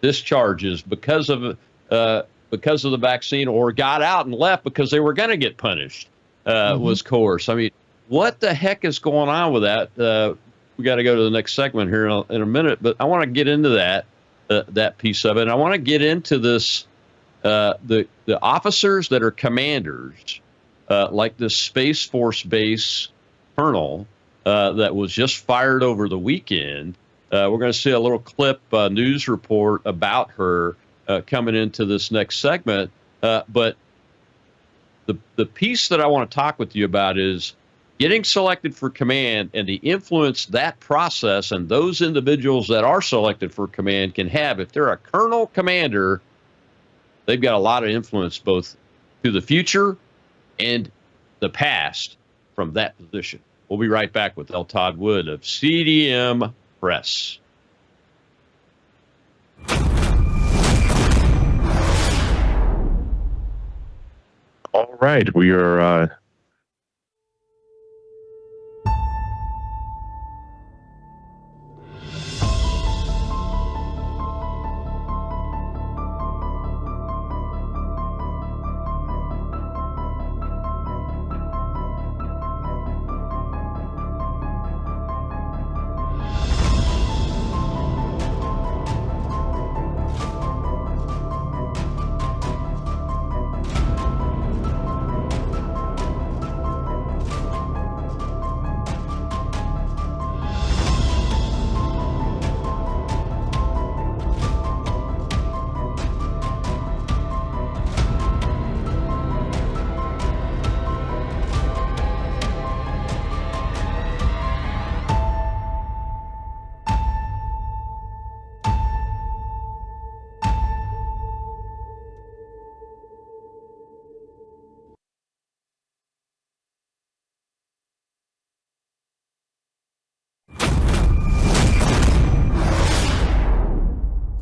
discharges because of the vaccine, or got out and left because they were going to get punished, was coerced. I mean, what the heck is going on with that? We got to go to the next segment here in a minute, but I want to get into that piece of it. And I want to get into this, the officers that are commanders, like this Space Force base colonel that was just fired over the weekend. We're going to see a little clip, news report about her coming into this next segment. But the piece that I want to talk with you about is getting selected for command and the influence that process and those individuals that are selected for command can have. If they're a colonel commander, they've got a lot of influence both to the future and the past from that position. We'll be right back with L. Todd Wood of CDM Press. All right, we are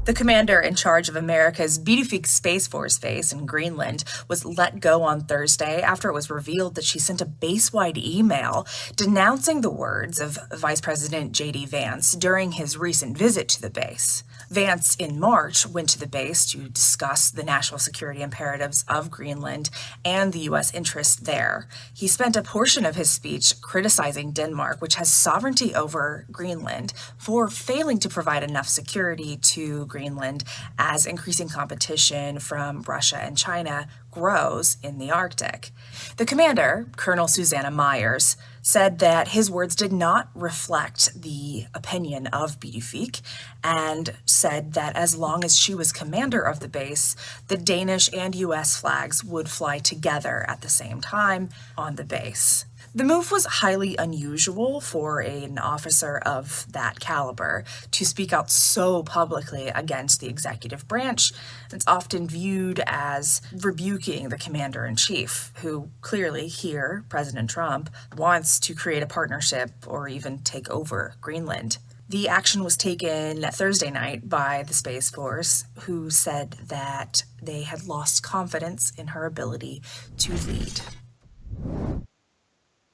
The commander in charge of America's Bidefik Space Force base in Greenland was let go on Thursday after it was revealed that she sent a base-wide email denouncing the words of Vice President J.D. Vance during his recent visit to the base. Vance, in March, went to the base to discuss the national security imperatives of Greenland and the U.S. interest there. He spent a portion of his speech criticizing Denmark, which has sovereignty over Greenland, for failing to provide enough security to Greenland as increasing competition from Russia and China grows in the Arctic. The commander, Colonel Susanna Myers, said that his words did not reflect the opinion of Bidefik, and said that as long as she was commander of the base, the Danish and U.S. flags would fly together at the same time on the base. The move was highly unusual for an officer of that caliber to speak out so publicly against the executive branch. It's often viewed as rebuking the commander-in-chief, who clearly here, President Trump, wants to create a partnership or even take over Greenland. The action was taken Thursday night by the Space Force, who said that they had lost confidence in her ability to lead.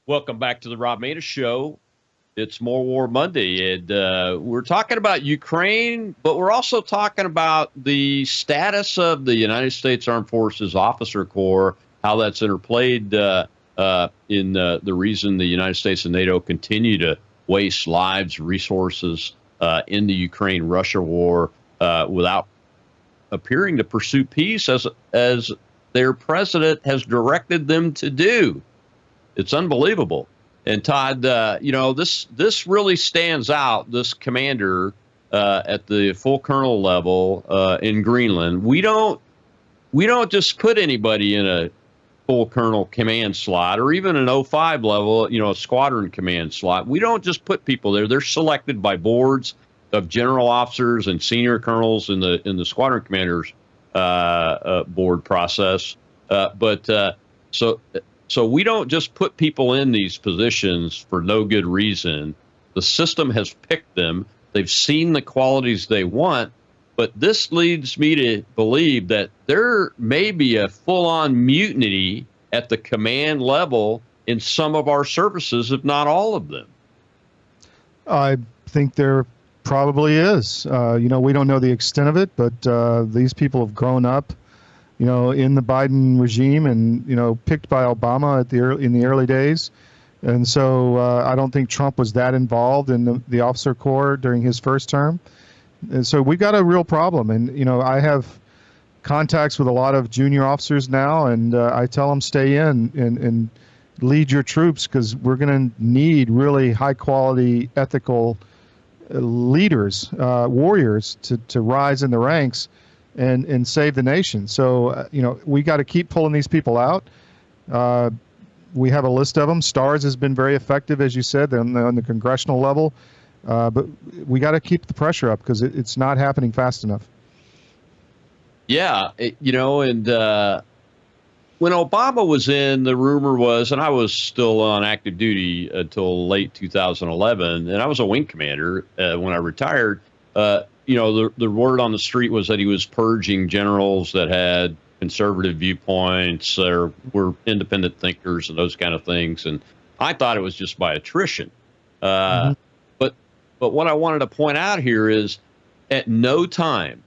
Welcome back to the Rob Maness Show. It's More War Monday, and we're talking about Ukraine, but we're also talking about the status of the United States Armed Forces Officer Corps, how that's interplayed in the reason the United States and NATO continue to waste lives, resources in the Ukraine-Russia war without appearing to pursue peace as their president has directed them to do. It's unbelievable. And Todd, this really stands out, this commander at the full colonel level in Greenland, we don't just put anybody in a full colonel command slot or even an 05 level, a squadron command slot. We don't just put people there. They're selected by boards of general officers and senior colonels in the squadron commanders board process. So we don't just put people in these positions for no good reason. The system has picked them. They've seen the qualities they want. But this leads me to believe that there may be a full-on mutiny at the command level in some of our services, if not all of them. I think there probably is. We don't know the extent of it, but these people have grown up, in the Biden regime and, picked by Obama in the early days. And so I don't think Trump was that involved in the officer corps during his first term. And so we've got a real problem. And, I have contacts with a lot of junior officers now, and I tell them stay in and lead your troops, because we're going to need really high quality, ethical leaders, warriors to rise in the ranks and save the nation. So, we got to keep pulling these people out. We have a list of them. STARS has been very effective, as you said, on the congressional level. But we got to keep the pressure up, because it's not happening fast enough. Yeah, and when Obama was in, the rumor was, and I was still on active duty until late 2011, and I was a wing commander when I retired. The word on the street was that he was purging generals that had conservative viewpoints or were independent thinkers and those kind of things. And I thought it was just by attrition. But what I wanted to point out here is at no time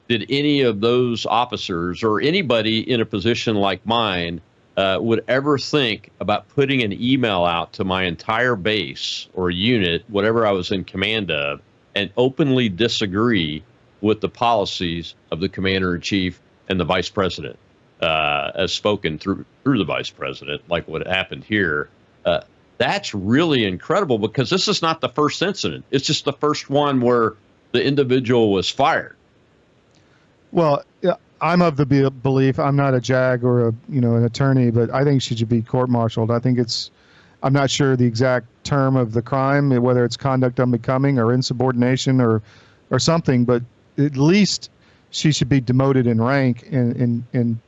did any of those officers or anybody in a position like mine would ever think about putting an email out to my entire base or unit, whatever I was in command of, and openly disagree with the policies of the commander-in-chief and the vice president, as spoken through the vice president, like what happened here. That's really incredible, because this is not the first incident. It's just the first one where the individual was fired. Well, I'm of the belief, I'm not a JAG or an attorney, but I think she should be court-martialed. I think I'm not sure the exact term of the crime, whether it's conduct unbecoming or insubordination or something, but at least she should be demoted in rank and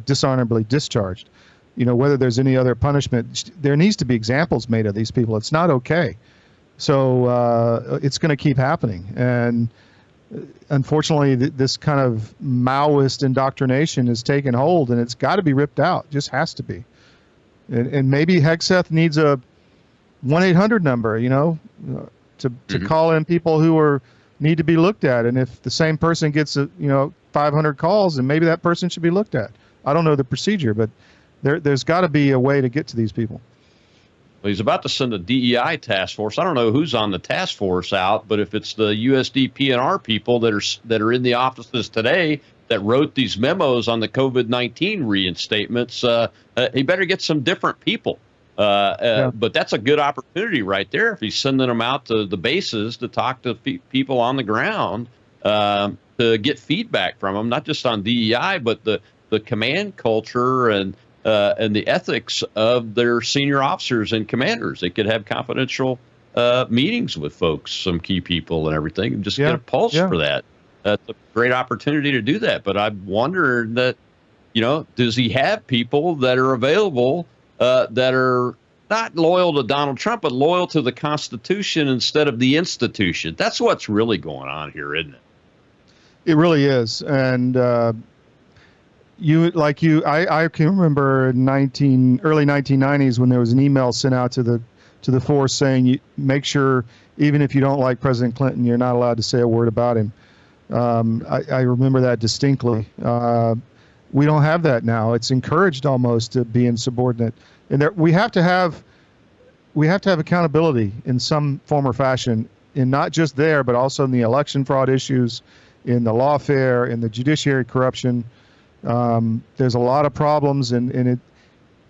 dishonorably discharged. Whether there's any other punishment, there needs to be examples made of these people. It's not okay. So it's going to keep happening. And unfortunately, this kind of Maoist indoctrination has taken hold, and it's got to be ripped out. It just has to be. And maybe Hegseth needs a 1-800 number, to call in people who need to be looked at. And if the same person gets 500 calls, then maybe that person should be looked at. I don't know the procedure, but there's got to be a way to get to these people. Well, he's about to send a DEI task force. I don't know who's on the task force out, but if it's the USD PNR people that are in the offices today that wrote these memos on the COVID-19 reinstatements, he better get some different people. But that's a good opportunity right there if he's sending them out to the bases to talk to people on the ground to get feedback from them, not just on DEI, but the command culture and the ethics of their senior officers and commanders. They could have confidential meetings with folks, some key people and everything, and just get a pulse for that. That's a great opportunity to do that. But I've wondered that, does he have people that are available that are not loyal to Donald Trump, but loyal to the Constitution instead of the institution? That's what's really going on here, isn't it? It really is. And I can remember early 1990s when there was an email sent out to the force saying, make sure, even if you don't like President Clinton, you're not allowed to say a word about him. I remember that distinctly. We don't have that now. It's encouraged almost to be insubordinate. And we have to have accountability in some form or fashion, and not just there, but also in the election fraud issues, in the lawfare, in the judiciary corruption. There's a lot of problems, and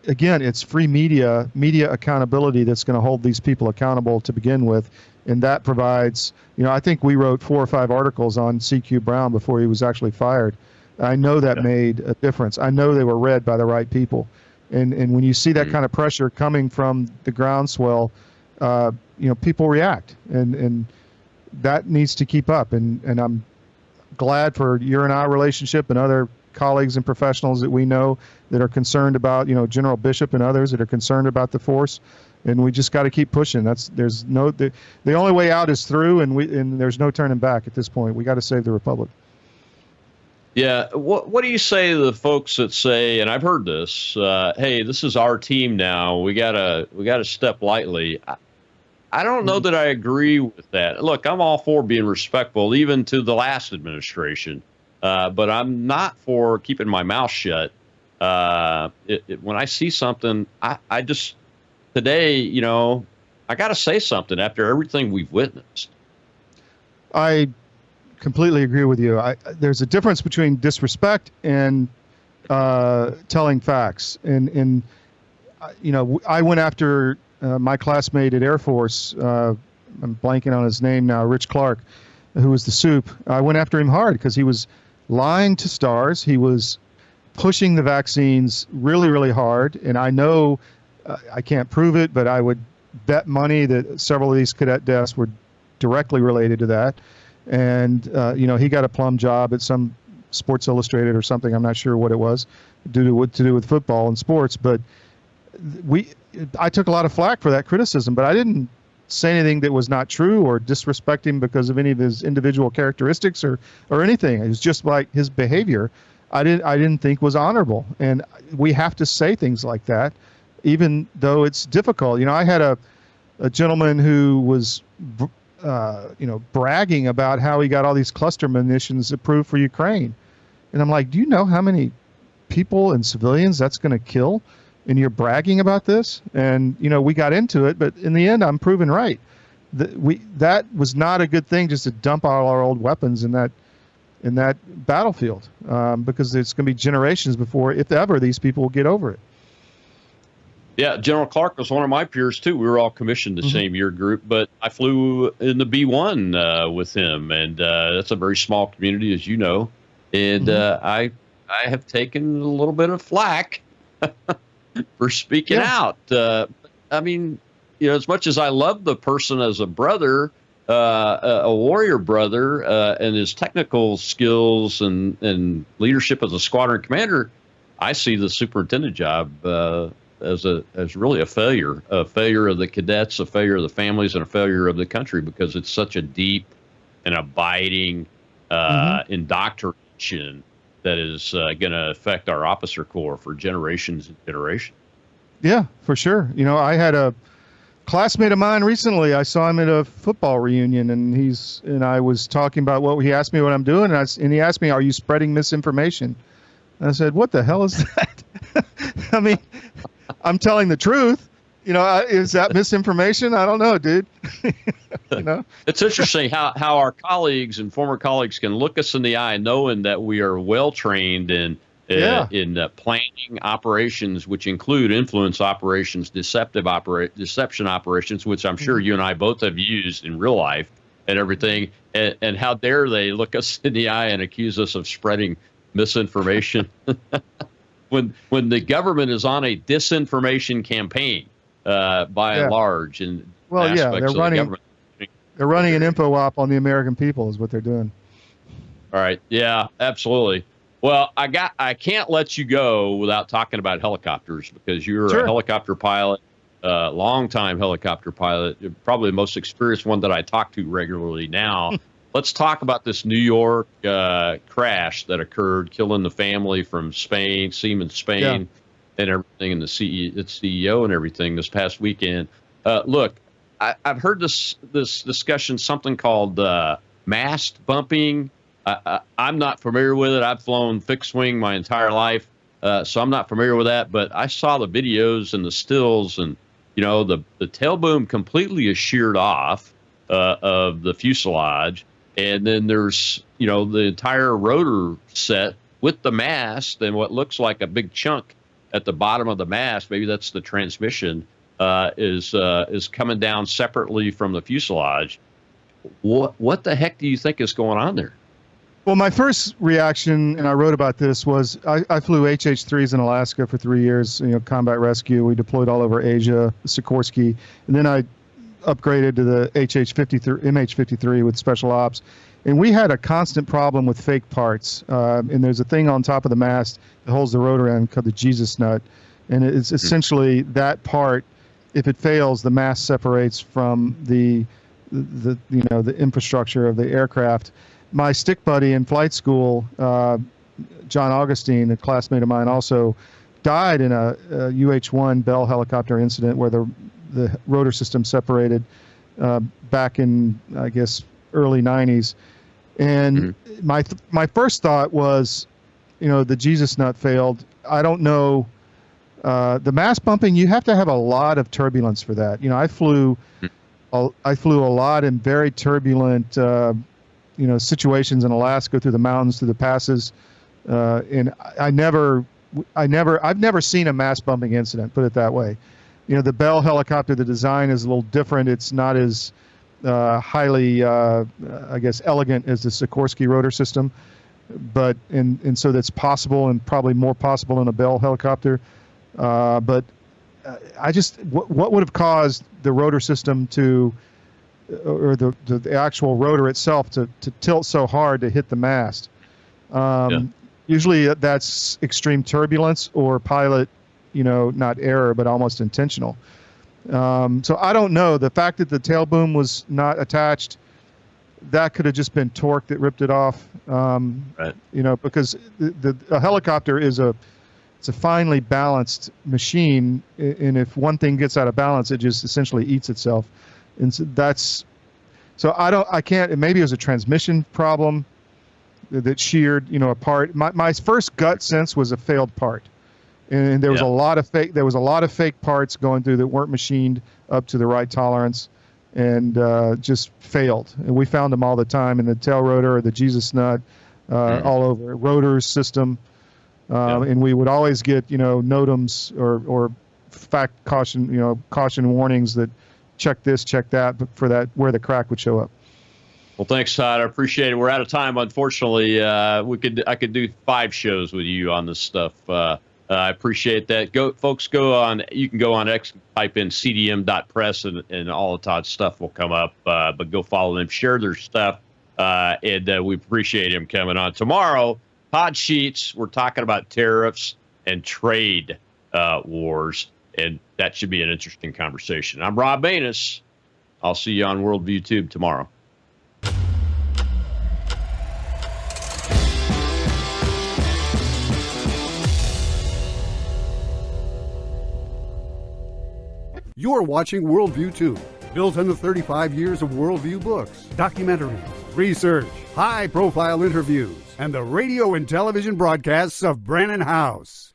it's free media accountability that's going to hold these people accountable to begin with, And that provides, I think we wrote 4 or 5 articles on CQ Brown before he was actually fired. I know that made a difference. I know they were read by the right people. And when you see that kind of pressure coming from the groundswell, people react, and that needs to keep up. And I'm glad for your and our relationship and other colleagues and professionals that we know that are concerned about, General Bishop and others that are concerned about the force. And we just got to keep pushing. The only way out is through, and there's no turning back at this point. We got to save the republic. Yeah. What do you say to the folks that say, and I've heard this, hey, this is our team now. We gotta step lightly. I don't know that I agree with that. Look, I'm all for being respectful, even to the last administration, but I'm not for keeping my mouth shut. When I see something, I just today, I got to say something after everything we've witnessed. I completely agree with you. There's a difference between disrespect and telling facts. And I went after my classmate at Air Force. I'm blanking on his name now, Rich Clark, who was the soup. I went after him hard because he was lying to stars. He was pushing the vaccines really, really hard. And I know I can't prove it, but I would bet money that several of these cadet deaths were directly related to that. And, he got a plum job at some Sports Illustrated or something. I'm not sure what it was to do with football and sports. But I took a lot of flack for that criticism, but I didn't say anything that was not true or disrespect him because of any of his individual characteristics or anything. It was just like his behavior I didn't think was honorable. And we have to say things like that, even though it's difficult. I had a gentleman who was bragging about how he got all these cluster munitions approved for Ukraine. And I'm like, do you know how many people and civilians that's going to kill? And you're bragging about this? And, we got into it, but in the end, I'm proven right. That was not a good thing, just to dump all our old weapons in that battlefield, because it's going to be generations before, if ever, these people will get over it. Yeah, General Clark was one of my peers, too. We were all commissioned the same year group, but I flew in the B-1 with him, and that's a very small community, as you know. And I have taken a little bit of flack for speaking out. I mean, as much as I love the person as a brother, a warrior brother, and his technical skills and leadership as a squadron commander, I see the superintendent job as really a failure of the cadets, a failure of the families, and a failure of the country, because it's such a deep and abiding indoctrination that is going to affect our officer corps for generations and generations. Yeah, for sure. I had a classmate of mine recently. I saw him at a football reunion, and I was talking about he asked me what I'm doing, and he asked me, "Are you spreading misinformation?" And I said, "What the hell is that?" I mean, I'm telling the truth. Is that misinformation? I don't know, dude. It's interesting how our colleagues and former colleagues can look us in the eye, knowing that we are well trained in planning operations, which include influence operations, deception operations, which I'm sure you and I both have used in real life and everything. And how dare they look us in the eye and accuse us of spreading misinformation when the government is on a disinformation campaign by and large. And they're running an info op on the American people is what they're doing. All right. Yeah, absolutely. Well, I can't let you go without talking about helicopters, because you're a helicopter pilot, longtime helicopter pilot, probably the most experienced one that I talk to regularly now. Let's talk about this New York crash that occurred, killing the family from Spain, Siemens Spain, and everything, and the CEO and everything this past weekend. Look, I've heard this discussion, something called mast bumping. I'm not familiar with it. I've flown fixed wing my entire life, so I'm not familiar with that. But I saw the videos and the stills, and the tail boom completely is sheared off of the fuselage, and then there's the entire rotor set with the mast and what looks like a big chunk at the bottom of the mast. Maybe that's the transmission is coming down separately from the fuselage. What the heck do you think is going on there? Well, my first reaction, and I wrote about this, was I flew HH-3s in Alaska for 3 years, combat rescue. We deployed all over Asia, Sikorsky, and then I upgraded to the MH-53 with special ops. And we had a constant problem with fake parts. And there's a thing on top of the mast that holds the rotor end called the Jesus nut. And it's essentially that part. If it fails, the mast separates from the infrastructure of the aircraft. My stick buddy in flight school, John Augustine, a classmate of mine, also died in a UH-1 Bell helicopter incident where the rotor system separated back in, I guess, early 90s. And my first thought was, the Jesus nut failed. I don't know. The mast bumping, you have to have a lot of turbulence for that. I flew a lot in very turbulent situations in Alaska, through the mountains, through the passes, and I've never seen a mast bumping incident, put it that way. The Bell helicopter, the design is a little different. It's not as highly, I guess, elegant as the Sikorsky rotor system, but and so that's possible, and probably more possible in a Bell helicopter. But what would have caused the rotor system to, or the actual rotor itself to tilt so hard to hit the mast? Usually that's extreme turbulence or pilot, not error, but almost intentional. So I don't know. The fact that the tail boom was not attached, that could have just been torque that ripped it off. Right. Because a helicopter it's a finely balanced machine, and if one thing gets out of balance, it just essentially eats itself. And so I can't, maybe it was a transmission problem that sheared, a part. My first gut sense was a failed part. And there was a lot of fake parts going through that weren't machined up to the right tolerance, and just failed. And we found them all the time in the tail rotor or the Jesus nut, all over rotors system. And we would always get, NOTAMs or caution warnings that check this, check that, but for that, where the crack would show up. Well, thanks, Todd. I appreciate it. We're out of time, unfortunately. I could do 5 shows with you on this stuff. I appreciate that. You can go on X, type in cdm.press, and all of Todd's stuff will come up. But go follow them, share their stuff, and we appreciate him coming on. Tomorrow, Todd Sheets, we're talking about tariffs and trade wars, and that should be an interesting conversation. I'm Rob Maness. I'll see you on Worldview Tube tomorrow. You're watching Worldview 2, built on the 35 years of Worldview books, documentaries, research, high-profile interviews, and the radio and television broadcasts of Brannon House.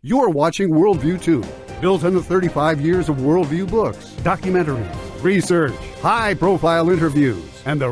You're watching Worldview 2, built on the 35 years of Worldview books, documentaries, research, high-profile interviews, and the